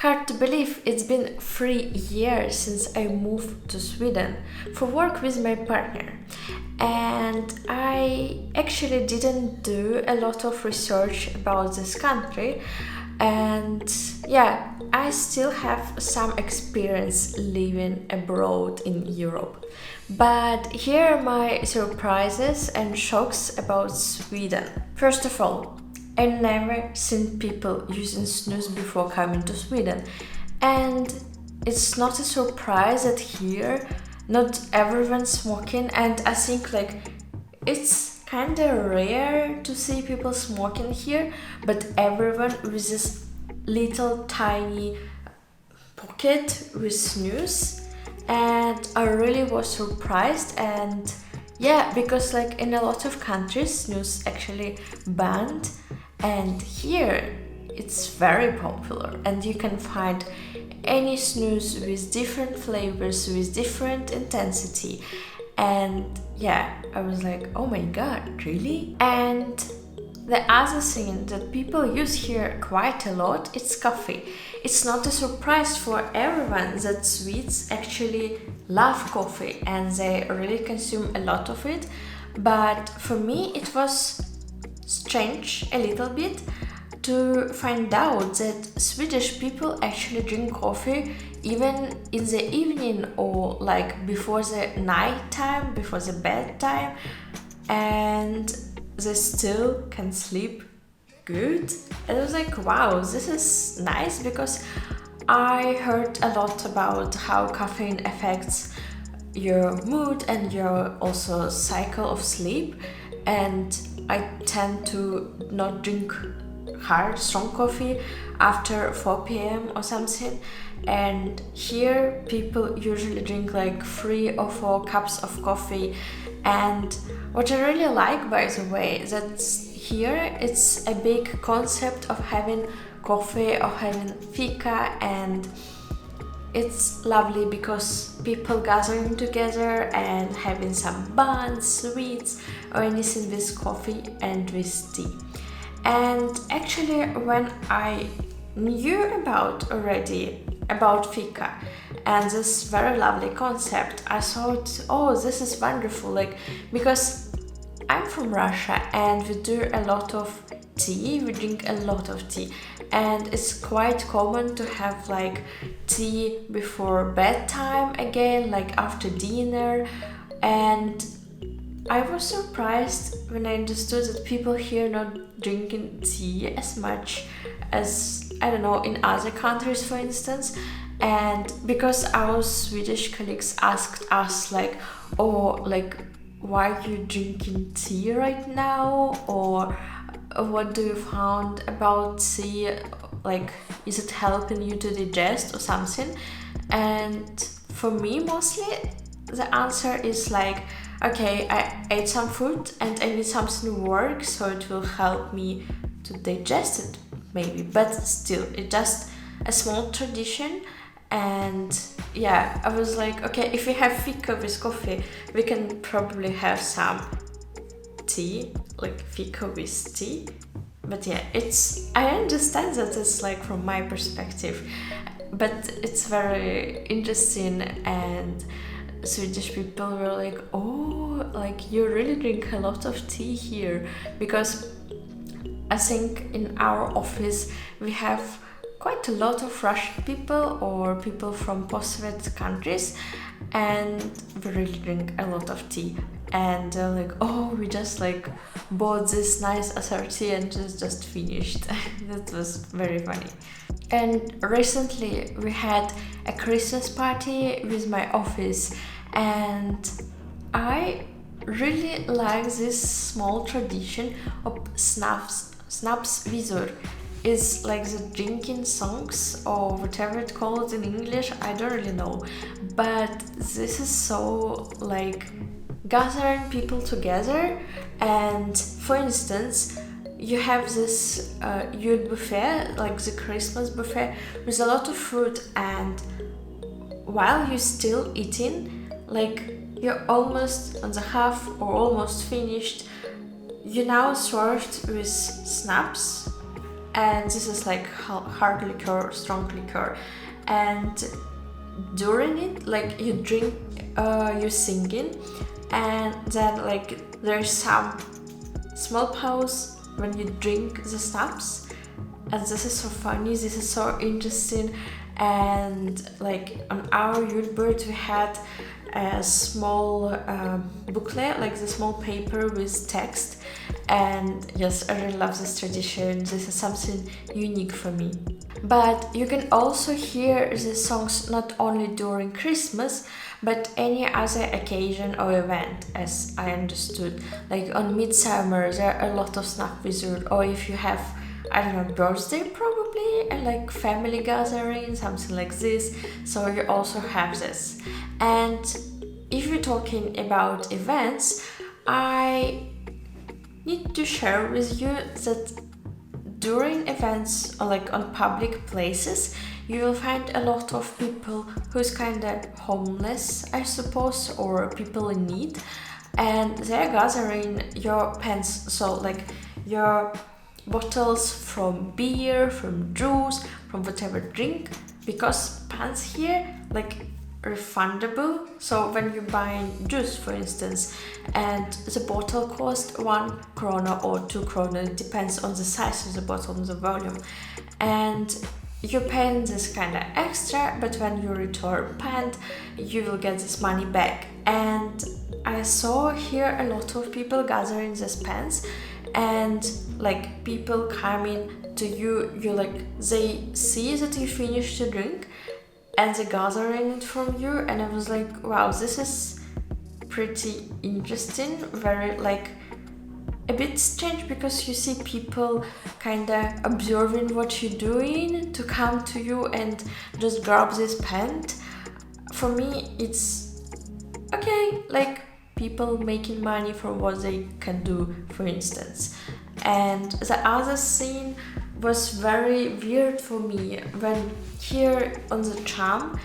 Hard to believe it's been 3 years since I moved to Sweden for work with my partner. And I actually didn't do a lot of research about this country. And yeah, I still have some experience living abroad in Europe. But here are my surprises and shocks about Sweden. First of all, I never seen people using snus before coming to Sweden, and it's not a surprise that here not everyone's smoking, and I think it's kind of rare to see people smoking here, but everyone with this little tiny pocket with snus, and I really was surprised. And yeah, because in a lot of countries snus actually banned, and here it's very popular, and you can find any snus with different flavors, with different intensity. And yeah, I was like, oh my god, really? And the other thing that people use here quite a lot, it's coffee. It's not a surprise for everyone that Swedes actually love coffee and they really consume a lot of it. But for me, it was strange a little bit to find out that Swedish people actually drink coffee even in the evening or before the night time, before the bedtime, and they still can sleep good. And I was like, wow, this is nice, because I heard a lot about how caffeine affects your mood and your also cycle of sleep, and I tend to not drink hard, strong coffee after 4 p.m. or something. And here people usually drink 3 or 4 cups of coffee. And what I really like, by the way, that here it's a big concept of having coffee or having fika, and it's lovely because people gathering together and having some buns, sweets, or anything with coffee and with tea. And actually, when I knew about fika and this very lovely concept, I thought, oh, this is wonderful, because I'm from Russia and we do a lot of tea, we drink a lot of tea, and it's quite common to have tea before bedtime again, after dinner. And I was surprised when I understood that people here not drinking tea as much as, I don't know, in other countries, for instance. And because our Swedish colleagues asked us why are you drinking tea right now, or what do you found about tea, is it helping you to digest or something? And for me, mostly the answer is okay, I ate some food and I need something to work, so it will help me to digest it maybe, but still it's just a small tradition. And yeah, I was okay, if we have fika with coffee, we can probably have some tea, fika with tea. But yeah, I understand that it's from my perspective, but it's very interesting. And Swedish people were oh, you really drink a lot of tea here, because I think in our office we have quite a lot of Russian people or people from post-Soviet countries, and we really drink a lot of tea. And they're oh, we just bought this nice assorti and just finished. That was very funny. And recently we had a Christmas party with my office, and I really like this small tradition of snapsvisor. It's the drinking songs or whatever it's called in English, I don't really know. But this is so gathering people together. And for instance, you have this Yule buffet, the Christmas buffet, with a lot of food, and while you're still eating, you're almost on the half or almost finished, you're now served with snaps. and this is like hard liquor, strong liquor, and during it, like you drink, you're singing, and then like there's some small pause when you drink the snaps, and this is so funny, this is so interesting. And like on our youth board we had a small booklet, like the small paper with text, and yes, I really love this tradition. This is something unique for me. But you can also hear the songs not only during Christmas, but any other occasion or event, as I understood. Like on Midsummer, there are a lot of snap wizard, or if you have, I don't know, birthday probably, and like family gathering, something like this. So you also have this. And if you're talking about events, I need to share with you that during events or like on public places, you will find a lot of people who's kind of homeless, I suppose, or people in need, and they're gathering your pens, so like your bottles from beer, from juice, from whatever drink, because pants here like refundable. So when you buy juice, for instance, and the bottle costs 1 krona or 2 krona, it depends on the size of the bottle and the volume, and you're paying this kind of extra, but when you return pant, you will get this money back. And I saw here a lot of people gathering these pens, and like people coming to you, like they see that you finished the drink and they're gathering it from you, and I was like, wow, this is pretty interesting, very like a bit strange, because you see people kind of observing what you're doing to come to you and just grab this pen. For me, it's okay, like people making money from what they can do, for instance. And the other scene was very weird for me when here on the tram,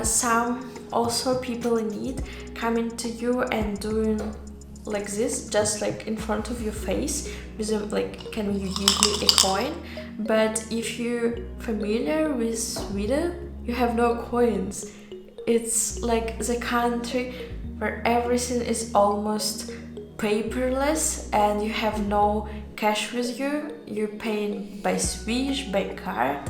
some also people in need coming to you and doing like this, just like in front of your face with them, like, can you give me a coin? But if you're familiar with Sweden, you have no coins. It's like the country where everything is almost paperless and you have no cash with you. You're paying by Swedish, by card.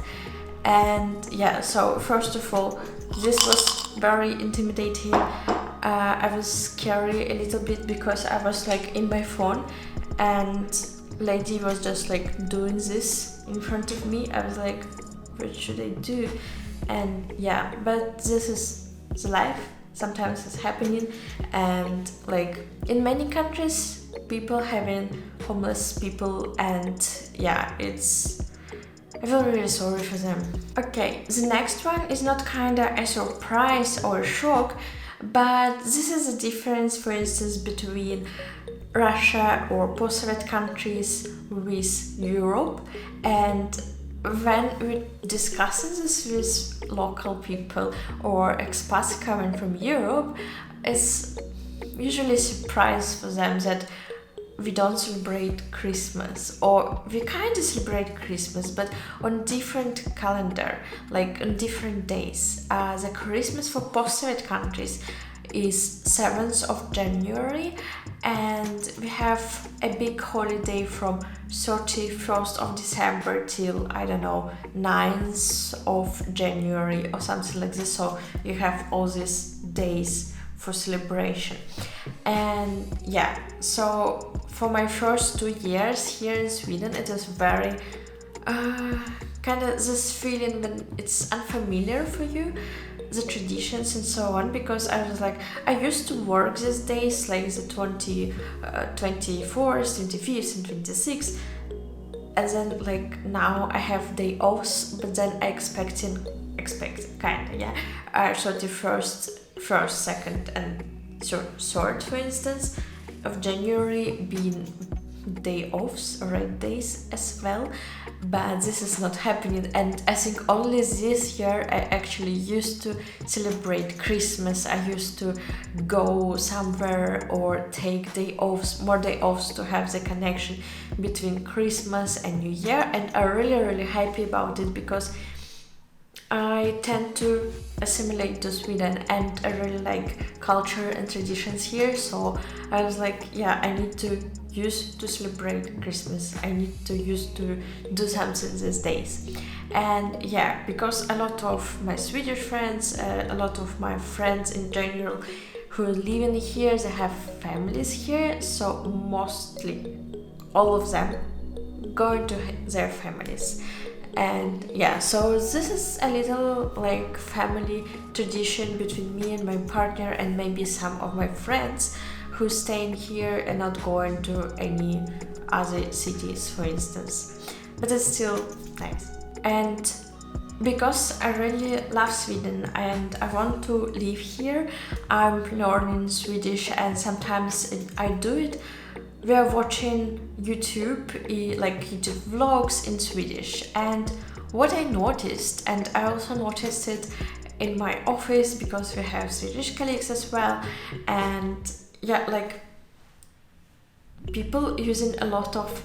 And yeah, so first of all, this was very intimidating. I was scary a little bit because I was like in my phone and lady was just like doing this in front of me. I was like, what should I do? And yeah, but this is the life. Sometimes it's happening, and like in many countries, people having homeless people, and yeah, I feel really sorry for them. Okay, the next one is not kinda a surprise or a shock, but this is a difference, for instance, between Russia or post-Soviet countries with Europe. And when we discuss this with local people or expats coming from Europe, it's usually a surprise for them that we don't celebrate Christmas, or we kind of celebrate Christmas but on different calendar, like on different days. The Christmas for post-Soviet countries is 7th of January, and we have a big holiday from 31st of December till, I don't know, 9th of January or something like this. So you have all these days for celebration. And yeah, so for my first 2 years here in Sweden, it is very kind of this feeling when it's unfamiliar for you, the traditions and so on, because I was like, I used to work these days, like the 24th, 25th and 26th, and then like now I have day offs, but then I expect kind of, yeah, 31st, 1st, 2nd and 3rd, for instance, of January being day offs or red days as well. but this is not happening. And I think only this year I actually used to celebrate Christmas. I used to go somewhere or take more day offs to have the connection between Christmas and New Year, and I'm really happy about it because I tend to assimilate to Sweden and I really like culture and traditions here. So I was like, yeah, I need to use to celebrate Christmas. I need to use to do something these days. And yeah, because a lot of my Swedish friends, a lot of my friends in general who live in here, they have families here. So mostly all of them going to their families. And yeah, so this is a little like family tradition between me and my partner and maybe some of my friends who staying here and not going to any other cities, for instance. But it's still nice. And because I really love Sweden and I want to live here, I'm learning Swedish and sometimes I do it. We are watching YouTube, like YouTube vlogs in Swedish, and what I noticed, and I also noticed it in my office because we have Swedish colleagues as well, and yeah, like people using a lot of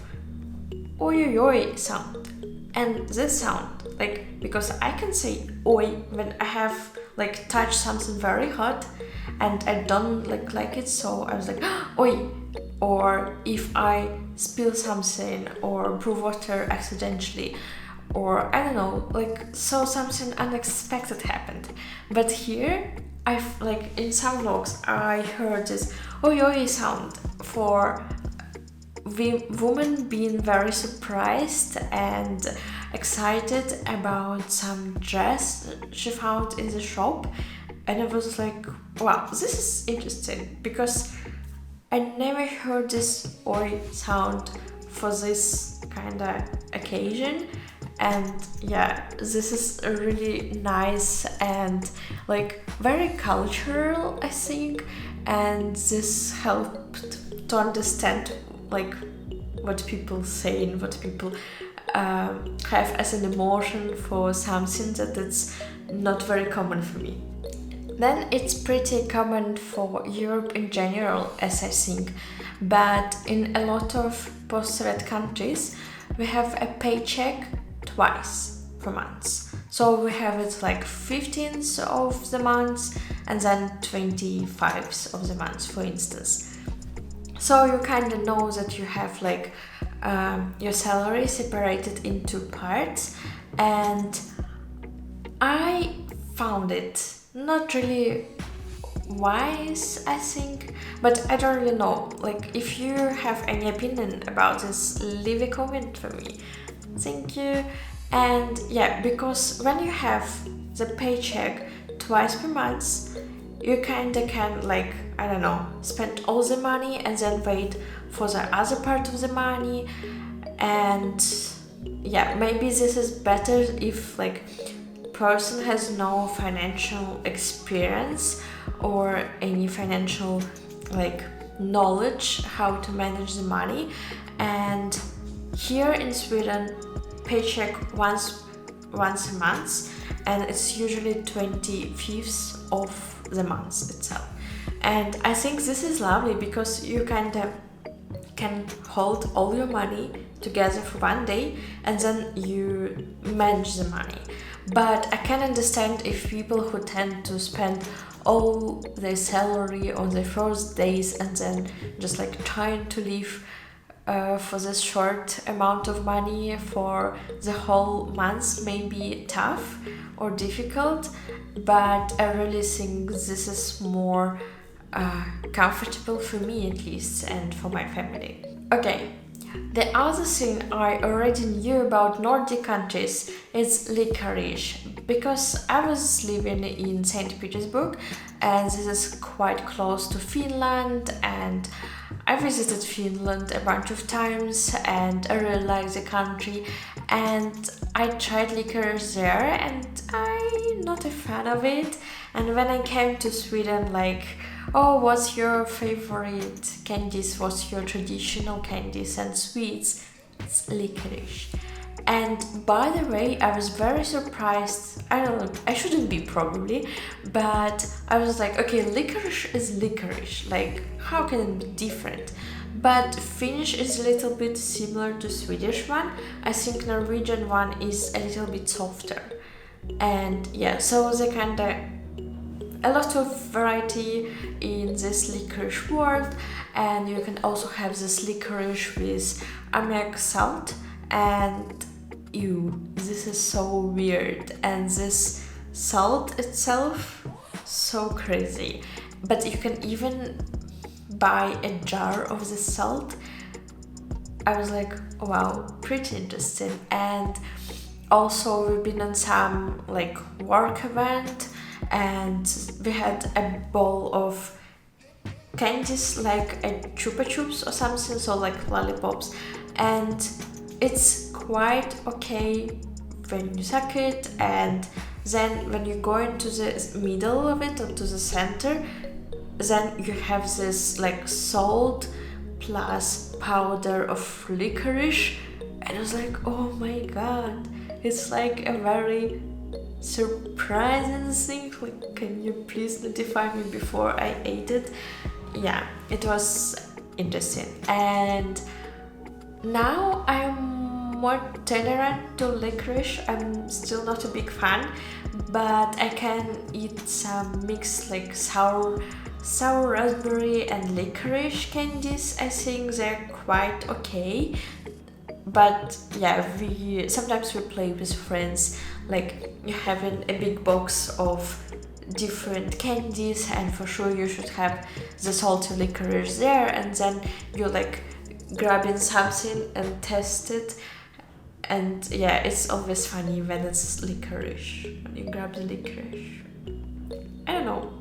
oi oi oi sound, and this sound, like, because I can say oi when I have like touched something very hot and I don't like it, so I was like oi. Or if I spill something or brew water accidentally, or I don't know, like, so something unexpected happened. But here, I've like in some vlogs, I heard this oi oi sound for woman being very surprised and excited about some dress she found in the shop, and I was like, wow, this is interesting because I never heard this oi sound for this kind of occasion. And yeah, this is really nice and like very cultural, I think, and this helped to understand like what people say and what people have as an emotion for something that it's not very common for me. Then it's pretty common for Europe in general, as I think, but in a lot of post-Soviet countries we have a paycheck twice per month. So we have it like 15th of the month and then 25th of the month, for instance. So you kind of know that you have like your salary separated into parts, and I found it not really wise, I think, but I don't really know. Like, if you have any opinion about this, leave a comment for me. Thank you. And yeah, because when you have the paycheck twice per month, you kinda can, like, I don't know, spend all the money and then wait for the other part of the money. And yeah, maybe this is better if like person has no financial experience or any financial like knowledge how to manage the money. And here in Sweden, paycheck once a month, and it's usually 25th of the month itself. And I think this is lovely because you kind of can hold all your money together for one day and then you manage the money. But I can understand if people who tend to spend all their salary on the first days and then just like trying to live for this short amount of money for the whole month may be tough or difficult, but I really think this is more comfortable for me at least and for my family. Okay, the other thing I already knew about Nordic countries is licorice, because I was living in St. Petersburg and this is quite close to Finland, and I visited Finland a bunch of times and I really like the country, and I tried licorice there and I'm not a fan of it. And when I came to Sweden, like, oh, what's your favorite candies, what's your traditional candies and sweets? It's licorice. And by the way, I was very surprised. I don't know, I shouldn't be probably, but I was like, okay, licorice is licorice. Like, how can it be different? But Finnish is a little bit similar to Swedish one. I think Norwegian one is a little bit softer. And yeah, so they kind of a lot of variety in this licorice world, and you can also have this licorice with ammoniac salt, and ew, this is so weird, and this salt itself so crazy. But you can even buy a jar of the salt. I was like, wow, pretty interesting. And also we've been on some like work event, and we had a bowl of candies like a chupa chups or something, so like lollipops, and it's quite okay when you suck it, and then when you go into the middle of it or to the center, then you have this like salt plus powder of licorice, and I was like, oh my god, it's like a very surprising thing. Like, can you please notify me before I ate it? Yeah, it was interesting. And now I'm more tolerant to licorice. I'm still not a big fan, but I can eat some mixed like sour raspberry and licorice candies. I think they're quite okay. But yeah, we sometimes we play with friends, like you having a big box of different candies, and for sure you should have the salty licorice there, and then you like grabbing something and test it. And yeah, it's always funny when it's licorice, when you grab the licorice. I don't know,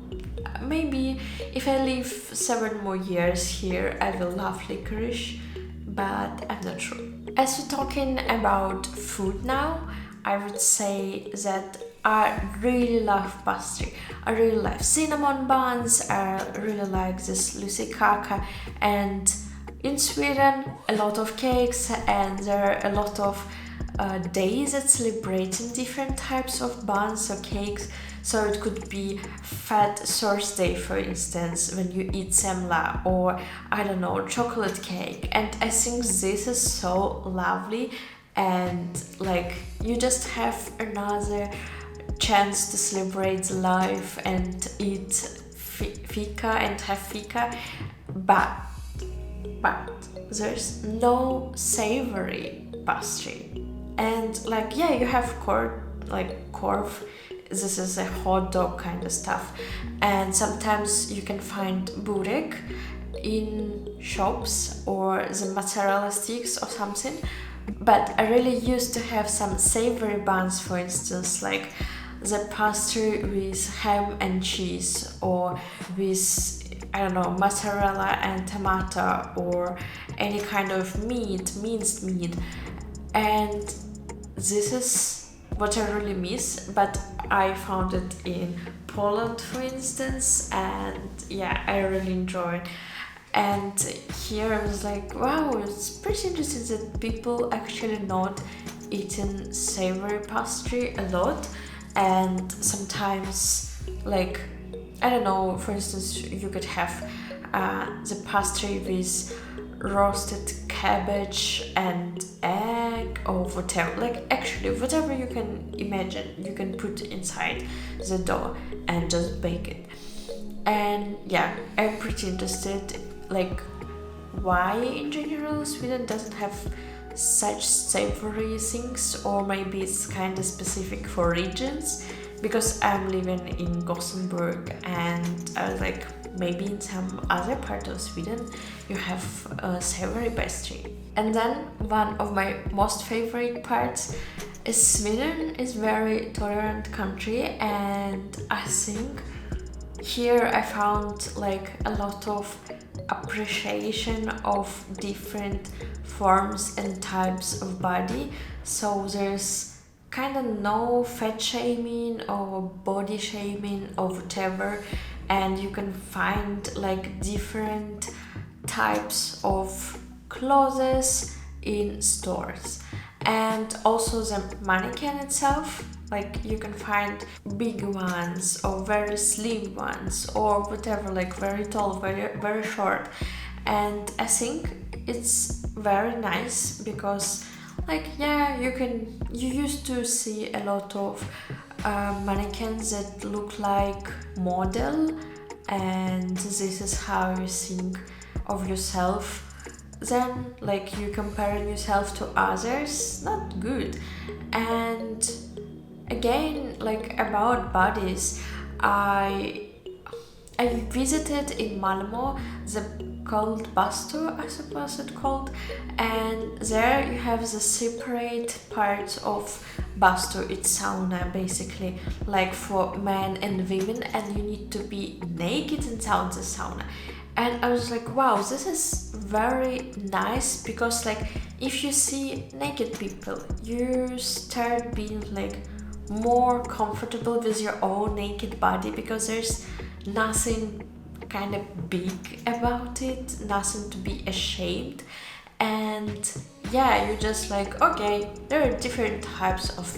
maybe if I live 7 more years here I will love licorice, but I'm not sure. As we're talking about food now, I would say that I really love pastry. I really love cinnamon buns, I really like this lussekaaka, and in Sweden a lot of cakes, and there are a lot of days that celebrating different types of buns or cakes. So it could be Fat Thursday, for instance, when you eat semla, or I don't know, chocolate cake. And I think this is so lovely, and like you just have another chance to celebrate life and eat fika and have fika. But there's no savory pastry. And like, yeah, you have korv. This is a hot dog kind of stuff, and sometimes you can find burek in shops, or the mozzarella sticks or something. But I really used to have some savory buns, for instance, like the pastry with ham and cheese, or with, I don't know, mozzarella and tomato, or any kind of meat, minced meat. And this is what I really miss, but I found it in Poland, for instance, and yeah, I really enjoyed. And here I was like, wow, it's pretty interesting that people actually not eating savory pastry a lot. And sometimes, like, I don't know, for instance, you could have the pastry with roasted cabbage and egg or whatever, like actually whatever you can imagine you can put inside the dough and just bake it. And yeah, I'm pretty interested, like, why in general Sweden doesn't have such savory things, or maybe it's kind of specific for regions, because I'm living in Gothenburg, and I was like, maybe in some other part of Sweden you have a savory pastry. And then one of my most favorite parts is Sweden is very tolerant country, and I think here I found like a lot of appreciation of different forms and types of body. So there's kind of no fat shaming or body shaming or whatever, and you can find like different types of clothes in stores. And also the mannequin itself, like you can find big ones or very slim ones or whatever, like very tall, very short. And I think it's very nice because like yeah, you used to see a lot of mannequins that look like model, and this is how you think of yourself. Then like you comparing yourself to others, not good. And again, like about bodies, I visited in Malmo the cold bastu, I suppose it called, and there you have the separate parts of bastu. It's sauna basically, like for men and women, and you need to be naked inside the sauna. And I was like, wow, this is very nice because like if you see naked people, you start being like more comfortable with your own naked body because there's nothing kind of big about it, nothing to be ashamed. And yeah, you're just like, okay, there are different types of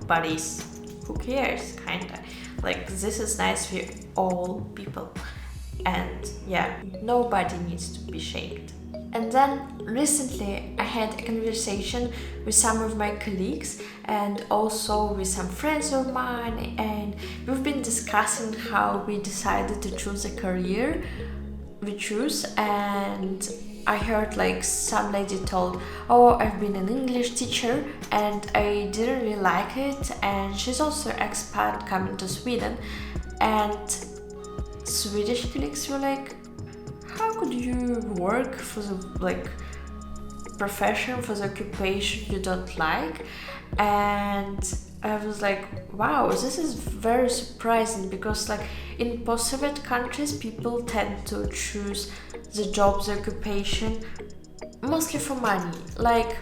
bodies, who cares, kinda. Like this is nice for all people. And yeah, nobody needs to be shamed. And then recently I had a conversation with some of my colleagues and also with some friends of mine, and we've been discussing how we decided to choose a career we choose. And I heard like some lady told, oh, I've been an English teacher and I didn't really like it, and she's also an expat coming to Sweden. And Swedish colleagues were like, how could you work for the like profession, for the occupation you don't like? And I was like, wow, this is very surprising because like in post-Soviet countries people tend to choose the job, the occupation mostly for money. Like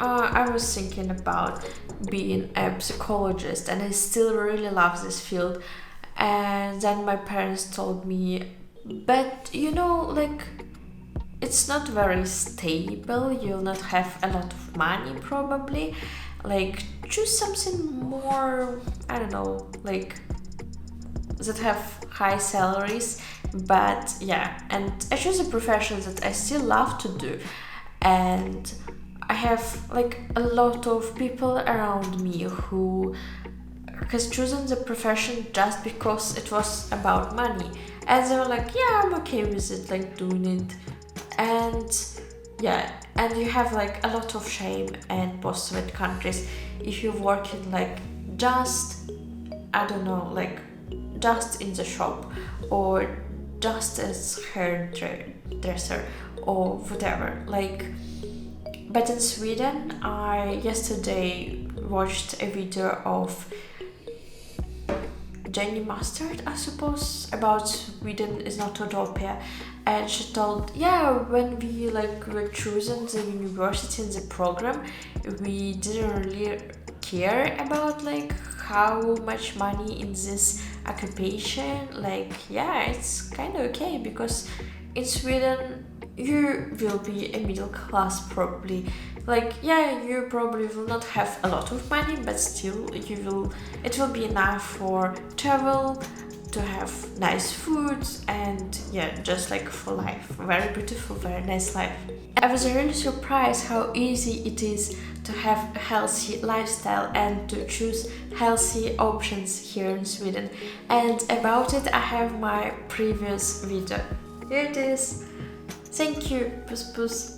I was thinking about being a psychologist and I still really love this field. And then my parents told me, but you know, like it's not very stable, you'll not have a lot of money probably, like choose something more, I don't know, like that have high salaries. But yeah, and I choose a profession that I still love to do, and I have like a lot of people around me who has chosen the profession just because it was about money, and they were like, yeah, I'm okay with it, like doing it. And yeah, and you have like a lot of shame in post-Soviet countries if you're working like just, I don't know, like just in the shop or just as hairdresser or whatever, like. But in Sweden, I yesterday watched a video of Jenny Mustard, I suppose, about Sweden is not utopia, and she told, yeah, when we like were choosing the university and the program, we didn't really care about like how much money in this occupation. Like yeah, it's kind of okay because in Sweden you will be a middle class probably. Like yeah, you probably will not have a lot of money, but still it will be enough for travel, to have nice foods, and yeah, just like for life. Very beautiful, very nice life. I was really surprised how easy it is to have a healthy lifestyle and to choose healthy options here in Sweden. And about it I have my previous video. Here it is. Thank you, Puss Puss.